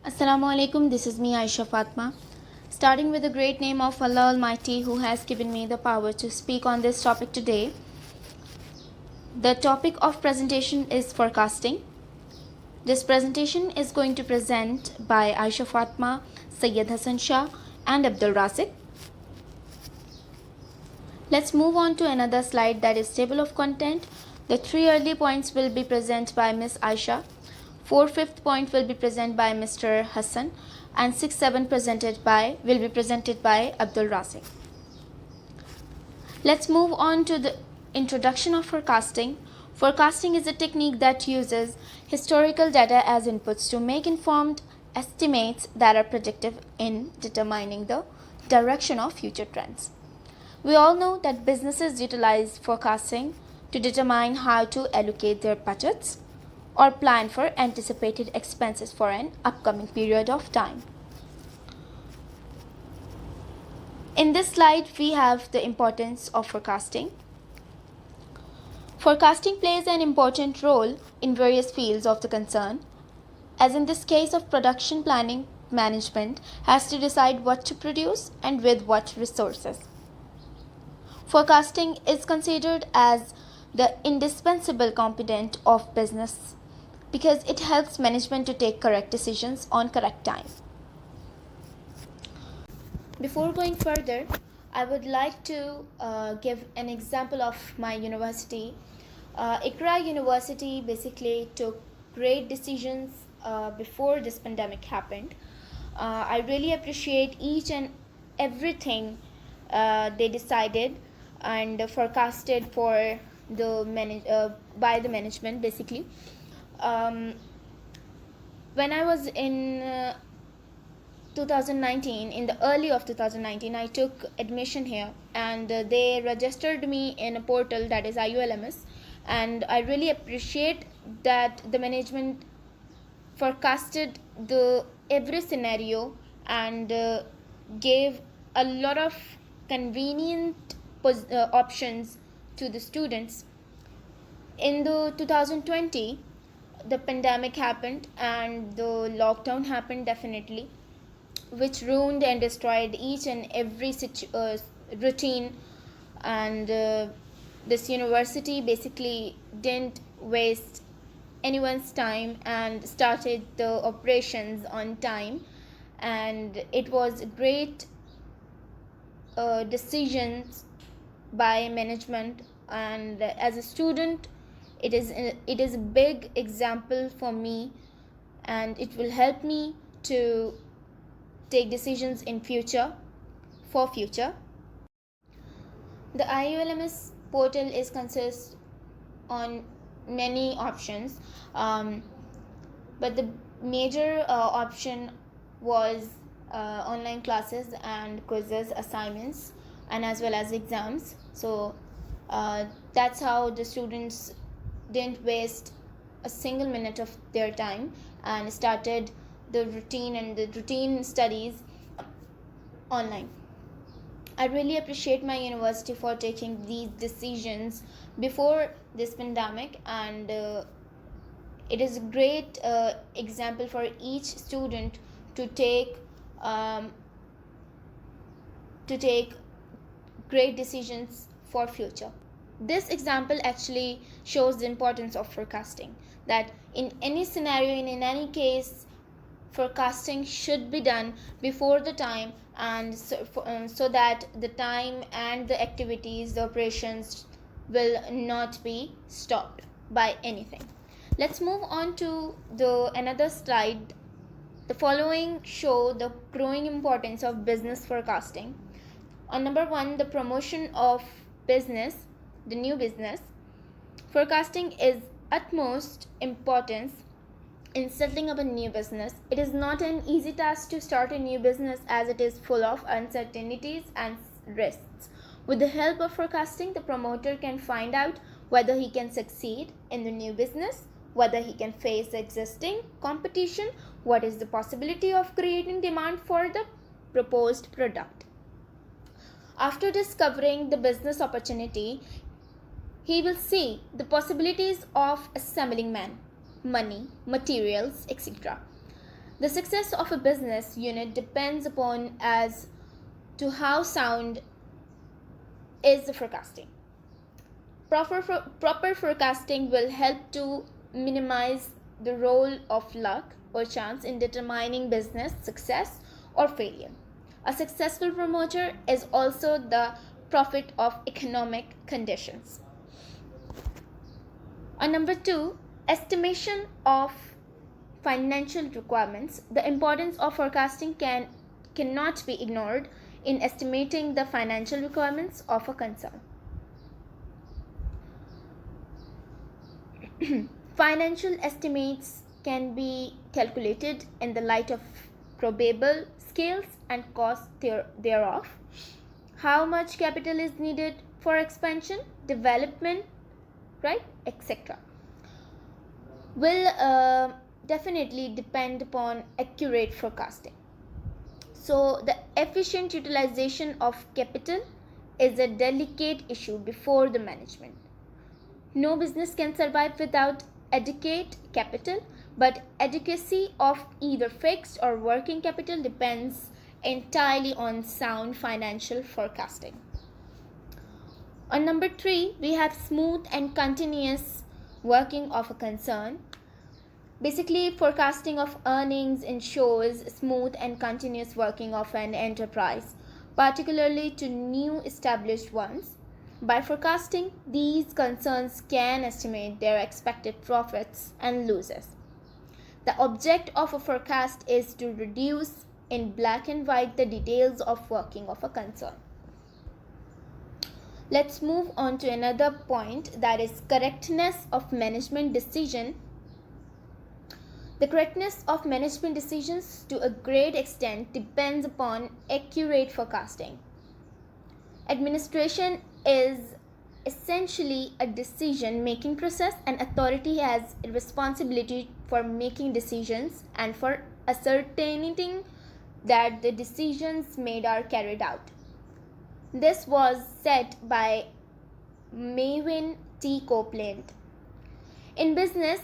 Assalamu alaikum, this is me Aisha Fatma. Starting with the great name of Allah Almighty who has given me the power to speak on this topic today. The topic of presentation is forecasting. This presentation is going to present by Aisha Fatma, Sayyid Hassan Shah and Abdul Razik. Let's move on to another slide, that is table of content. The 3 early points will be presented by Miss Aisha. 4th point will be presented by Mr. Hassan and 6, 7 will be presented by Abdul Razik. Let's move on to the introduction of forecasting. Forecasting is a technique that uses historical data as inputs to make informed estimates that are predictive in determining the direction of future trends. We all know that businesses utilize forecasting to determine how to allocate their budgets or plan for anticipated expenses for an upcoming period of time. In this slide, we have the importance of forecasting. Forecasting plays an important role in various fields of the concern, as in this case of production planning, management has to decide what to produce and with what resources. Forecasting is considered as the indispensable component of business because it helps management to take correct decisions on correct time. Before going further, I would like to give an example of my university. Iqra University basically took great decisions before this pandemic happened. I really appreciate each and everything they decided and forecasted for by the management basically. When I was in 2019, in the early of 2019, I took admission here and they registered me in a portal, that is IULMS, and I really appreciate that the management forecasted the every scenario and gave a lot of convenient options to the students. In the 2020, the pandemic happened and the lockdown happened definitely, which ruined and destroyed each and every routine, and this university basically didn't waste anyone's time and started the operations on time, and it was great decisions by management, and as a student it is a big example for me, and it will help me to take decisions in future. The IULMS portal is consist on many options, but the major option was online classes and quizzes, assignments, and as well as exams. So that's how the students didn't waste a single minute of their time and started the routine studies online. I really appreciate my university for taking these decisions before this pandemic, and it is a great example for each student to take great decisions for future. This example actually shows the importance of forecasting, that in any scenario, in any case, forecasting should be done before the time, and so that the time and the activities, the operations will not be stopped by anything. Let's move on to another slide. The following show the growing importance of business forecasting. On number 1, the promotion of business, the new business. Forecasting is utmost importance in setting up a new business. It is not an easy task to start a new business, as it is full of uncertainties and risks. With the help of forecasting, the promoter can find out whether he can succeed in the new business, whether he can face existing competition, what is the possibility of creating demand for the proposed product. After discovering the business opportunity, he will see the possibilities of assembling money, materials, etc. The success of a business unit depends upon as to how sound is the forecasting. Proper forecasting will help to minimize the role of luck or chance in determining business success or failure. A successful promoter is also the prophet of economic conditions. Number 2, estimation of financial requirements. The importance of forecasting cannot be ignored in estimating the financial requirements of a concern. Financial estimates can be calculated in the light of probable scales and costs thereof. How much capital is needed for expansion, development, right, etc. will definitely depend upon accurate forecasting. So the efficient utilization of capital is a delicate issue before the management. No business can survive without adequate capital, but adequacy of either fixed or working capital depends entirely on sound financial forecasting. On number 3, we have smooth and continuous working of a concern. Basically, forecasting of earnings ensures smooth and continuous working of an enterprise, particularly to new established ones. By forecasting, these concerns can estimate their expected profits and losses. The object of a forecast is to reduce in black and white the details of working of a concern. Let's move on to another point, that is correctness of management decision. The correctness of management decisions to a great extent depends upon accurate forecasting. Administration is essentially a decision-making process, and authority has a responsibility for making decisions and for ascertaining that the decisions made are carried out. This was said by Maven T. Copeland. In business,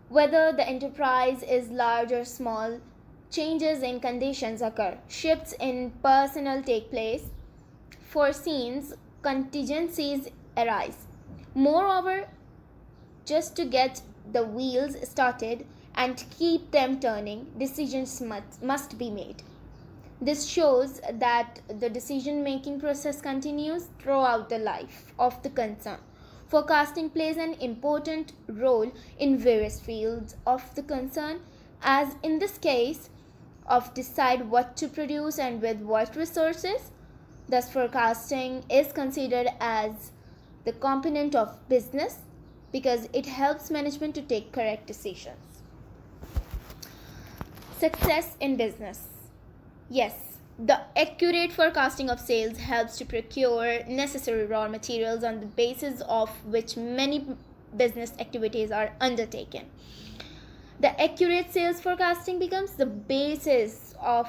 whether the enterprise is large or small, changes in conditions occur, shifts in personnel take place, foreseen contingencies arise. Moreover, just to get the wheels started and keep them turning, decisions must be made. This shows that the decision-making process continues throughout the life of the concern. Forecasting plays an important role in various fields of the concern, as in this case of decide what to produce and with what resources. Thus, forecasting is considered as the component of business because it helps management to take correct decisions. Success in business. Yes, the accurate forecasting of sales helps to procure necessary raw materials on the basis of which many business activities are undertaken. The accurate sales forecasting becomes the basis of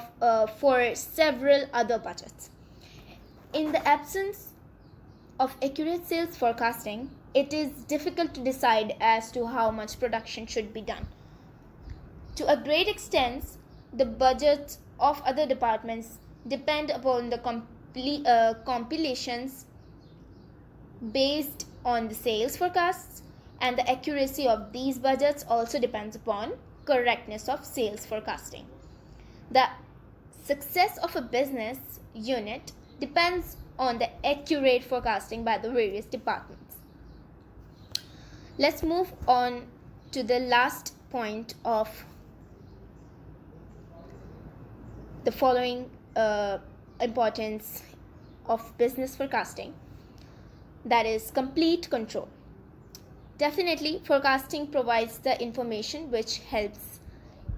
for several other budgets. In the absence of accurate sales forecasting, it is difficult to decide as to how much production should be done. To a great extent, the budgets of other departments depend upon the compilations based on the sales forecasts, and the accuracy of these budgets also depends upon correctness of sales forecasting. The success of a business unit depends on the accurate forecasting by the various departments. Let's move on to the last point of the following importance of business forecasting, that is complete control. Definitely, forecasting provides the information which helps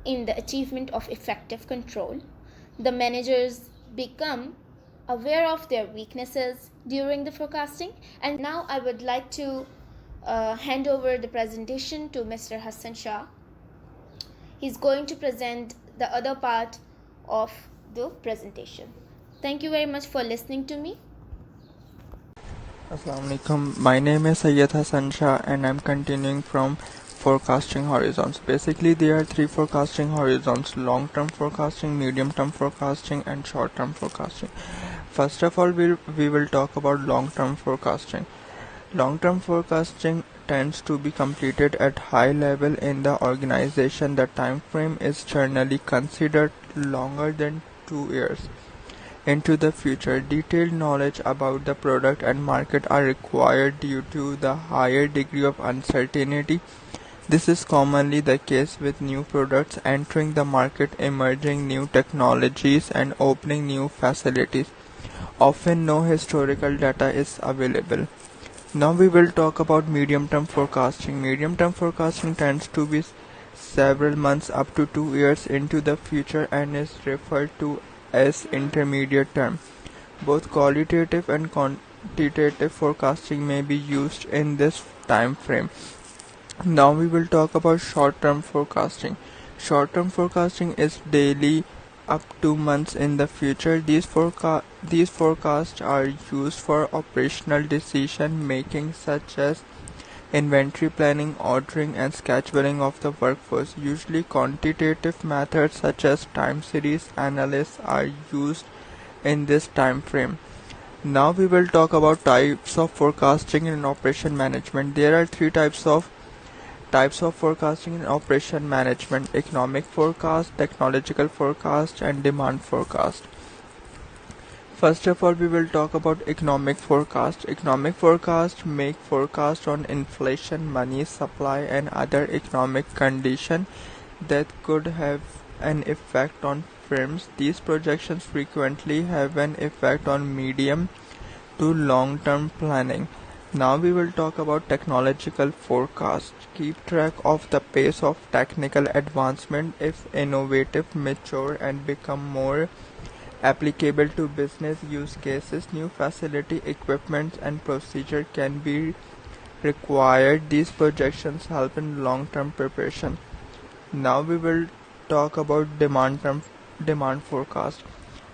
in the achievement of effective control. The managers become aware of their weaknesses during the forecasting, and now I would like to hand over the presentation to Mr. Hassan Shah. He's going to present the other part of the presentation. Thank you very much for listening to me. Assalamu alaikum. My name is Sayyid Hassan Shah and I'm continuing from forecasting horizons. Basically, there are three forecasting horizons: long-term forecasting, medium-term forecasting, and short-term forecasting. First of all, we will talk about long-term forecasting. Long-term forecasting tends to be completed at high level in the organization. The time frame is generally considered longer than 2 years into the future. Detailed knowledge about the product and market are required due to the higher degree of uncertainty. This is commonly the case with new products entering the market, emerging new technologies, and opening new facilities. Often no historical data is available. Now we will talk about medium-term forecasting. Medium-term forecasting tends to be several months up to 2 years into the future and is referred to as intermediate term. Both qualitative and quantitative forecasting may be used in this time frame. Now we will talk about short-term forecasting. Short-term forecasting is daily up to months in the future. These forecasts are used for operational decision making such as inventory planning, ordering, and scheduling of the workforce. Usually quantitative methods such as time series analysis are used in this time frame. Now we will talk about types of forecasting and operation management. There are three types of forecasting in operation management: economic forecast, technological forecast, and demand forecast. First of all, we will talk about economic forecast. Economic forecast make forecast on inflation, money supply, and other economic condition that could have an effect on firms. These projections frequently have an effect on medium to long-term planning. Now we will talk about technological forecast. Keep track of the pace of technical advancement. If innovative, mature, and become more applicable to business use cases, new facility, equipment, and procedure can be required. These projections help in long-term preparation. Now we will talk about demand forecast.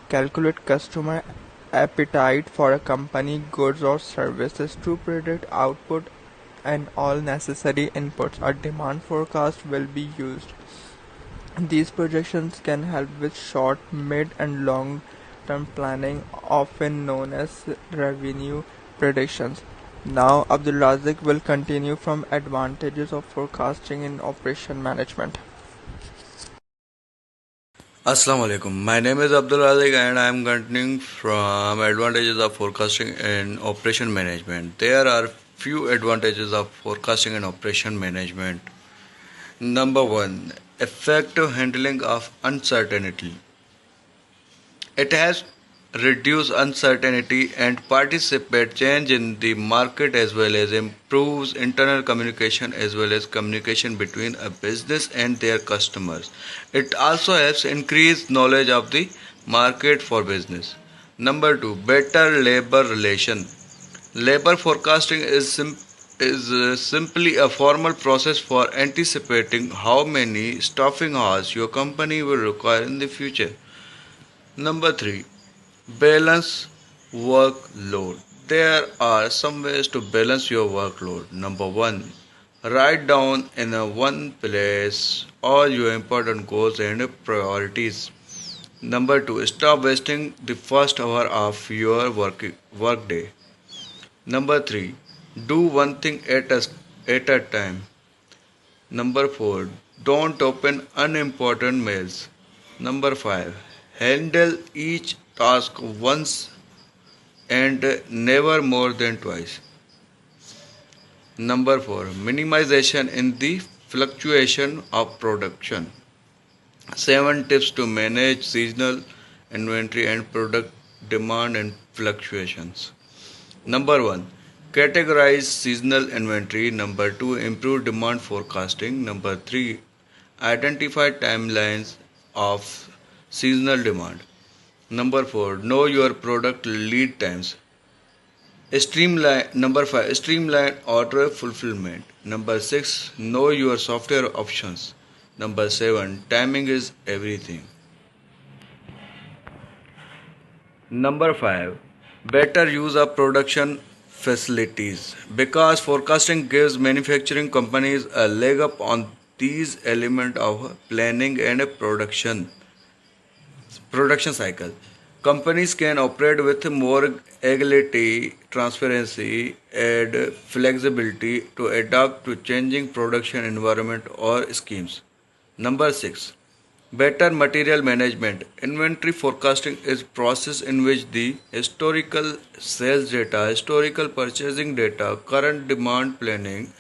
Calculate customer appetite for a company, goods or services to predict output and all necessary inputs. A demand forecast will be used. These projections can help with short, mid and long term planning, often known as revenue predictions. Now Abdul Razik will continue from advantages of forecasting in operation management. Assalamu alaikum. My name is Abdul Razik and I am continuing from advantages of forecasting and operation management. There are few advantages of forecasting and operation management. Number one, effective handling of uncertainty. It has reduced uncertainty and participate change in the market as well as improves internal communication as well as communication between a business and their customers. It also helps increase knowledge of the market for business. Number two, better labor relation. Labor forecasting is simply a formal process for anticipating how many staffing hours your company will require in the future. Number three, balance workload. There are some ways to balance your workload. Number one, write down in a one place all your important goals and priorities. Number two, stop wasting the first hour of your work day. Number three, do one thing at a time. Number four, don't open unimportant mails. Number five, handle each task once and never more than twice. Number four, minimization in the fluctuation of production. 7 tips to manage seasonal inventory and product demand and fluctuations. Number one, categorize seasonal inventory. Number two, improve demand forecasting. Number three, identify timelines of seasonal demand. Number four, know your product lead times. Streamline. Number five, streamline order fulfillment. Number six, know your software options. Number seven, timing is everything. Number five, better use of production facilities. Because forecasting gives manufacturing companies a leg up on these elements of planning and a production cycle. Companies can operate with more agility, transparency, and flexibility to adapt to changing production environment or schemes. Number 6. Better material management. Inventory forecasting is process in which the historical sales data, historical purchasing data, current demand planning,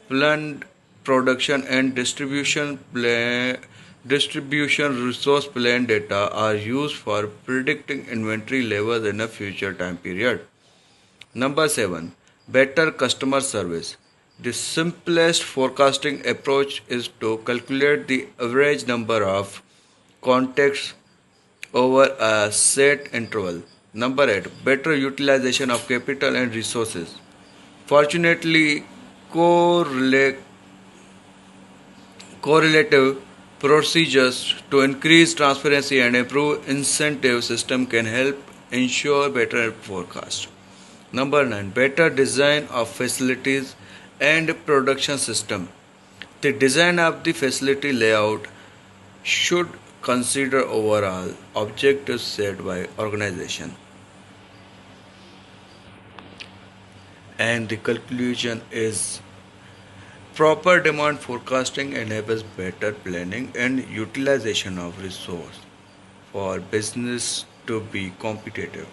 planned production and distribution resource plan data are used for predicting inventory levels in a future time period. Number 7. Better customer service. The simplest forecasting approach is to calculate the average number of contacts over a set interval. Number 8. Better utilization of capital and resources. Fortunately, correlative procedures to increase transparency and improve incentive system can help ensure better forecast. Number 9. Better design of facilities and production system. The design of the facility layout should consider overall objectives set by organization. And the conclusion is proper demand forecasting enables better planning and utilization of resource for business to be competitive.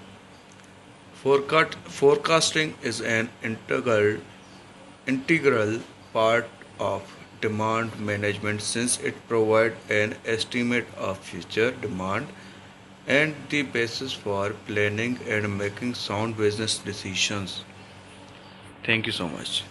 Forecasting is an integral part of demand management since it provides an estimate of future demand and the basis for planning and making sound business decisions. Thank you so much.